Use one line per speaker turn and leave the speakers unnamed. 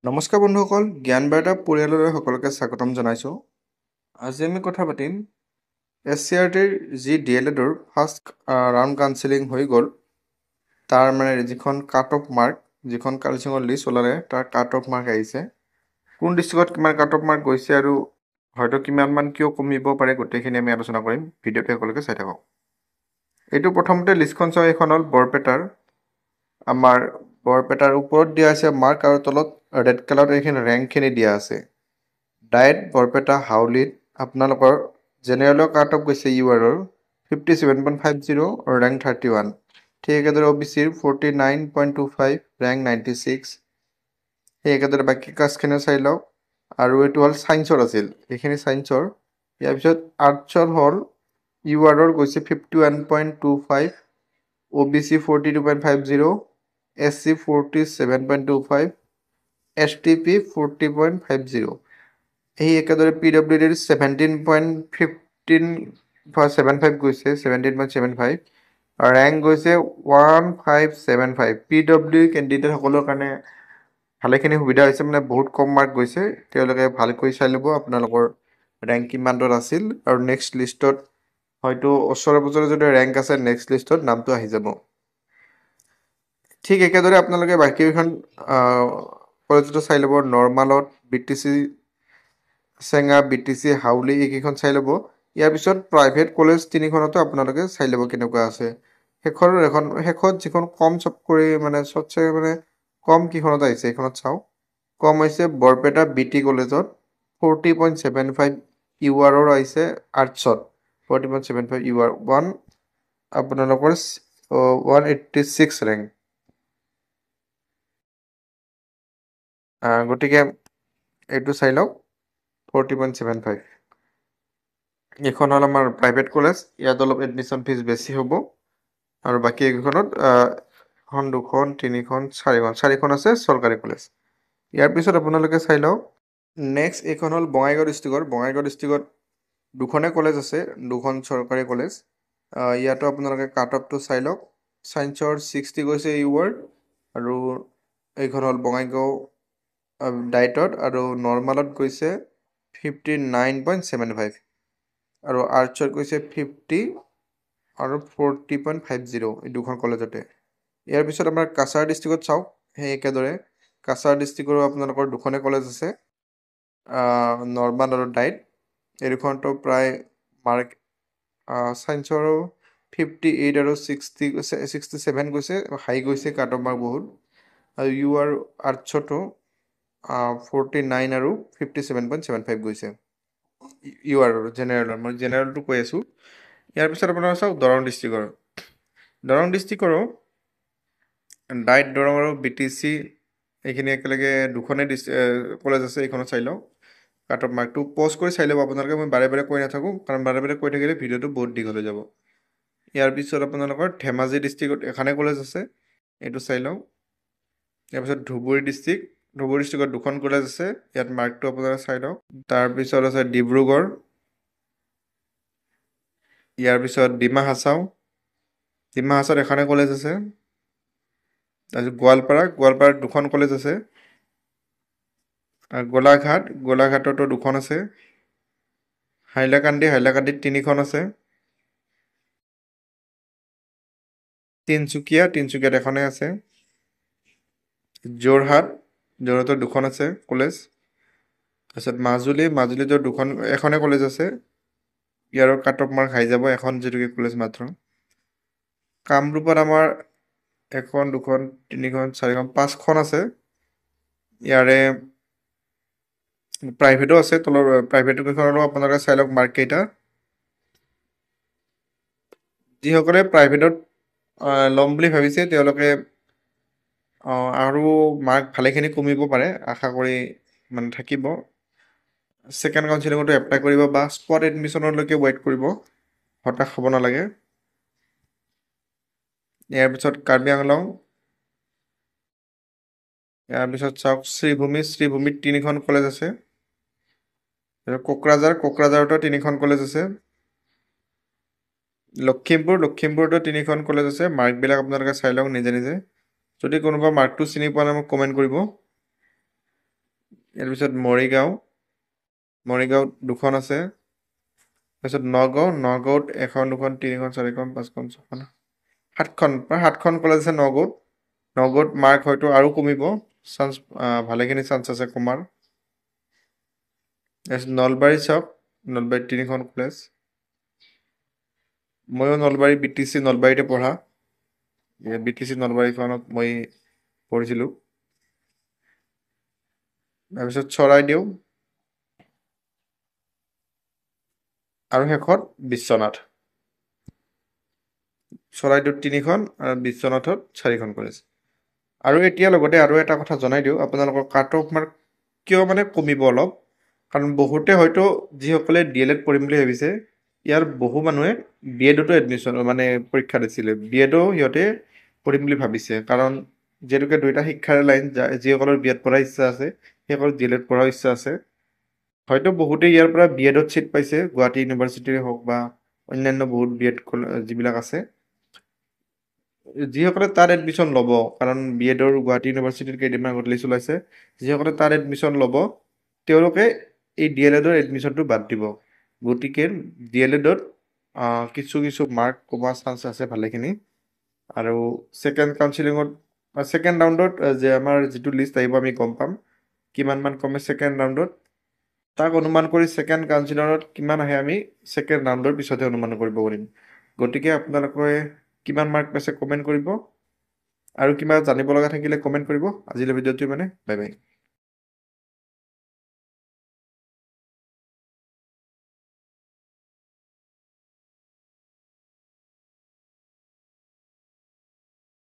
নমস্কাৰ বন্ধুসকল, জ্ঞান বাৰ্তা পৰিয়াললৈ সকলোকে স্বাগতম জনাইছোঁ। আজি আমি কথা পাতিম SCRTৰ যি DLEDৰ ফাৰ্ষ্ট ৰাউণ্ড কাউন্সেলিং হৈ গ'ল, তাৰ যিখন কাট অফ মাৰ্ক, যিখন কাউন্সেলিঙৰ লিষ্ট ওলালে তাৰ কাট অফ মাৰ্ক আহিছে। কোন ডিষ্ট্ৰিক্টত কিমান কাট অফ মাৰ্ক গৈছে আৰু হয়তো কিমানমান কিয় কমিব পাৰে, গোটেইখিনি আমি আলোচনা কৰিম। ভিডিঅ'টো সকলোকে চাই থাকক। এইটো প্ৰথমতে লিষ্টখন চাওঁ। এইখন হ'ল বৰপেটাৰ। আমাৰ বৰপেটাৰ ওপৰত দিয়া আছে মাৰ্ক আৰু তলত ৰেড কালাৰত এইখিনি ৰেংকখিনি দিয়া আছে। ডায়েট বৰপেটা হাউলিত আপোনালোকৰ জেনেৰেলৰ কাট অফ গৈছে URৰ 57.50 আৰু ৰেংক 31। ঠিক একেদৰে OBCৰ 49.25 ৰেংক 96। সেই একেদৰে বাকী কাষ্টখিনিও চাই লওক। আৰু এইটো হ'ল ছায়েন্সৰ আছিল, এইখিনি ছায়েন্সৰ। ইয়াৰ পিছত আৰ্টছৰ হ'ল URৰ গৈছে 51.25, OBC 42.50, SC 47.25, STP 40.50। এই একেদৰে PWDৰ 17.75 গৈছে, 17.75। ৰেংক গৈছে 1575। PW কেণ্ডিডেটসকলৰ কাৰণে ভালেখিনি সুবিধা হৈছে, বহুত কম মাৰ্ক গৈছে। তেওঁলোকে ভালকৈ চাই ল'ব আপোনালোকৰ ৰেংক কিমানটোত আছিল, আৰু নেক্সট লিষ্টত হয়তো ওচৰে পাজৰে যদি ৰেংক আছে, নেক্সট লিষ্টত নামটো আহি যাব। ঠিক একেদৰে আপোনালোকে বাকীকেইখন কলেজতো চাই ল'ব। নৰ্মালত BTC চেঙা, BTC হাউলি, এইকেইখন চাই ল'ব। ইয়াৰ পিছত প্ৰাইভেট কলেজ তিনিখনতো আপোনালোকে চাই ল'ব কেনেকুৱা আছে। শেষত যিখন কম চবচে কম কিখনত আহিছে, এইখনত চাওঁ। কম হৈছে বৰপেটা BT কলেজত 40.75 URৰ আহিছে। আৰ্টছত 40.75 UR আপোনালোকৰ 186 ৰেংক। গতিকে এইটো চাই লওক 40.75। এইখন হ'ল আমাৰ প্ৰাইভেট কলেজ। ইয়াত অলপ এডমিশ্যন ফিজ বেছি হ'ব। আৰু বাকী এইকেইখনত এখন, দুখন, তিনিখন, চাৰিখন আছে চৰকাৰী কলেজ। ইয়াৰ পিছত আপোনালোকে চাই লওক নেক্সট এইখন হ'ল বঙাইগাঁও ডিষ্ট্ৰিক্টৰ। বঙাইগাঁও ডিষ্ট্ৰিক্টত দুখনে কলেজ আছে, দুখন চৰকাৰী কলেজ। ইয়াতো আপোনালোকে কাট অফটো চাই লওক। ছায়েন্সৰ 60 গৈছে UR, আৰু এইখন হ'ল বঙাইগাঁও ডায়েটত, আৰু নৰ্মালত গৈছে 59.75, আৰু আৰ্টছত গৈছে 50 আৰু 40.50, এই দুখন কলেজতে। ইয়াৰ পিছত আমাৰ কাছাৰ ডিষ্ট্ৰিক্টত চাওক। সেই একেদৰে কাছাৰ ডিষ্ট্ৰিক্টৰো আপোনালোকৰ দুখনে কলেজ আছে, নৰ্মাল আৰু ডায়েট। এই দুখনতো প্ৰায় মাৰ্ক ছায়েন্সৰ 58 আৰু 67 গৈছে, হাই গৈছে কাট অফ মাৰ্ক বহুত। আৰু UR আৰ্টছতো 49 আৰু 57.75 গৈছে। UR জেনেৰেলৰ, মই জেনেৰেলটো কৈ আছোঁ। ইয়াৰ পিছত আপোনাৰ চাওক দৰং ডিষ্ট্ৰিক্টৰ। দৰং ডিষ্ট্ৰিক্টৰো ডায়েট, দৰং আৰু BTC এইখিনি একেলগে দুখনে কলেজ আছে। এইখনত চাই লওক কাট অফ মাৰ্কটো। পজ কৰি চাই ল'ব আপোনালোকে, মই বাৰে বাৰে কৈ নাথাকোঁ, কাৰণ বাৰে বাৰে কৈ থাকিলে ভিডিঅ'টো বহুত দীঘল হৈ যাব। ইয়াৰ পিছত আপোনালোকৰ ধেমাজি ডিষ্ট্ৰিক্টত এখনে কলেজ আছে, এইটো চাই লওক। ইয়াৰ পিছত ধুবুৰী ডিষ্ট্ৰিক্টত দুখন কলেজ আছে, ইয়াত মাৰ্কটো আপোনালোকে চাই লওক। তাৰপিছত আছে ডিব্ৰুগড়। ইয়াৰ পিছত ডিমা হাছাওত এখনে কলেজ আছে। তাৰপিছত গোৱালপাৰাত দুখন কলেজ আছে। গোলাঘাটতো দুখন আছে। হাইলাকান্দিত তিনিখন আছে। তিনচুকীয়াত এখনে আছে। যোৰহাটত দুখন আছে কলেজ। তাৰপিছত মাজুলীতো এখনে কলেজ আছে। ইয়াৰো কাট অফ মাৰ্ক হাই যাব, এখন যিটোকে কলেজ মাত্ৰ। কামৰূপত আমাৰ এখন, দুখন, তিনিখন, চাৰিখন, 5খন আছে। ইয়াৰে প্ৰাইভেটো আছে, তলৰ প্ৰাইভেট কেইখনৰো আপোনালোকে চাই লওক মাৰ্ককেইটা। যিসকলে প্ৰাইভেটত ল'ম বুলি ভাবিছে তেওঁলোকে আৰু মাৰ্ক ভালেখিনি কমিব পাৰে, আশা কৰি থাকিব। ছেকেণ্ড কাউন্সেলিঙতো এপ্লাই কৰিব বা স্পট এডমিশ্যনলৈকে ৱেইট কৰিব, হতাশ হ'ব নালাগে। ইয়াৰ পিছত কাৰ্বি আংলং। ইয়াৰ পিছত চাওক শ্ৰীভূমিত তিনিখন কলেজ আছে। কোকৰাঝাৰতো তিনিখন কলেজ আছে। লখিমপুৰতো তিনিখন কলেজ আছে। মাৰ্কবিলাক আপোনালোকে চাই লওক নিজে নিজে। যদি কোনোবা মাৰ্কটো চিনি পোৱা নাই মোক কমেণ্ট কৰিব। ইয়াৰ পিছত মৰিগাঁও 2খন আছে। তাৰপিছত নগাঁৱত 1খন 2খন 3খন 4খন 5খন 6খন 7খন প্ৰায় 7খন কলেজ আছে নগাঁৱত মাৰ্ক হয়তো আৰু কমিব, চান্স ভালেখিনি চান্স আছে কমাৰ। তাৰপিছত নলবাৰী চাওক, নলবাৰীত 3খন কলেজ। ময়ো নলবাৰী BTC নলবাৰীতে পঢ়া, BTC নলবাৰীখনত মই পঢ়িছিলোঁ। তাৰপিছত চৰাইদেউ আৰু শেষত বিশ্বনাথ। চৰাইদেউত 3খন আৰু বিশ্বনাথত 4খন কলেজ। আৰু এতিয়া লগতে আৰু এটা কথা জনাই দিওঁ, আপোনালোকৰ কাট অফ মাৰ্ক কিয় মানে কমিব অলপ, কাৰণ বহুতে হয়তো যিসকলে DLED পঢ়িম বুলি ভাবিছে, ইয়াৰ বহু মানুহে BEdতো এডমিশ্যন মানে পৰীক্ষা দিছিলে, BEdো সিহঁতে পঢ়িম বুলি ভাবিছে, কাৰণ যিহেতুকে দুয়োটা শিক্ষাৰ লাইন, যিসকলৰ BEd পঢ়াৰ ইচ্ছা আছে সেইসকলৰ DLED পঢ়াৰ ইচ্ছা আছে। হয়তো বহুতে ইয়াৰ পৰা BEdত ছিট পাইছে, গুৱাহাটী ইউনিভাৰ্চিটিৰে হওক বা অন্যান্য বহুত BEd যিবিলাক আছে, যিসকলে তাত এডমিশ্যন ল'ব, কাৰণ BEdৰ গুৱাহাটী ইউনিভাৰ্চিটিৰ কেইদিনমান আগত লিষ্ট ওলাইছে, যিসকলে তাত এডমিশ্যন ল'ব তেওঁলোকে এই DLEDৰ এডমিশ্যনটো বাদ দিব। গতিকে DLEDত কিছু মাৰ্ক কমাৰ চান্স আছে ভালেখিনি। আৰু ছেকেণ্ড ৰাউণ্ডত যে আমাৰ যিটো লিষ্ট আহিব আমি গম পাম কিমান মান কমে ছেকেণ্ড ৰাউণ্ডত, তাক অনুমান কৰি ছেকেণ্ড কাউন্সিলৰত কিমান আহে আমি ছেকেণ্ড ৰাউণ্ডৰ পিছতহে অনুমান কৰিব পাৰিম। গতিকে আপোনালোকে কিমান মাৰ্ক পাইছে কমেণ্ট কৰিব, আৰু কিবা জানিব লগা থাকিলে কমেণ্ট কৰিব। আজিলৈ ভিডিঅ'টো বাই বাই।